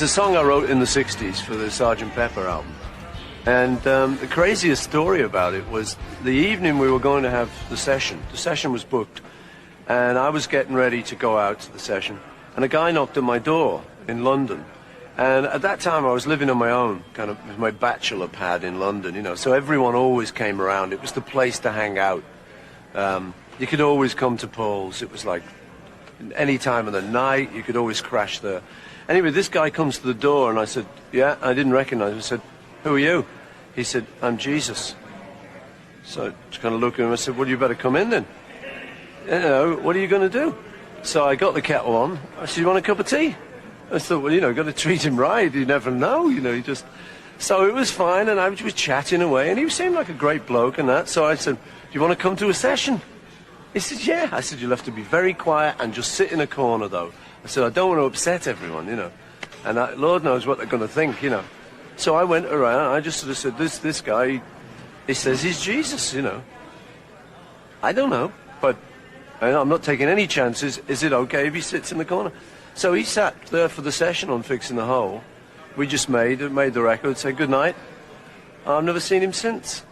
It's a song I wrote in the 60s for the Sgt. Pepper album. And the craziest story about it was the evening we were going to have the session. The session was booked, and I was getting ready to go out to the session. And a guy knocked on my door in London. And at that time I was living on my own, kind of with my bachelor pad in London, you know. So everyone always came around. It was the place to hang out. You could always come to Paul's. It was like any time of the night, you could always crash there. Anyway, this guy comes to the door, and I said, yeah, I didn't recognize him. I said, who are you? He said, I'm Jesus. So I just kind of looked at him, I said, well, you better come in then. You know, what are you going to do? So I got the kettle on. I said, you want a cup of tea? I thought, well, you know, got to treat him right. You never know, you know, you just... So it was fine, and I was chatting away, and he seemed like a great bloke and that. So I said, do you want to come to a session? He said, yeah. I said, you'll have to be very quiet and just sit in a corner, though. I said, I don't want to upset everyone, you know. And Lord knows what they're going to think, you know. So I went around, I just sort of said, this guy, he says he's Jesus, you know. I don't know, but I'm not taking any chances. Is it okay if he sits in the corner? So he sat there for the session on Fixing the Hole. We just made the record, said good night. I've never seen him since.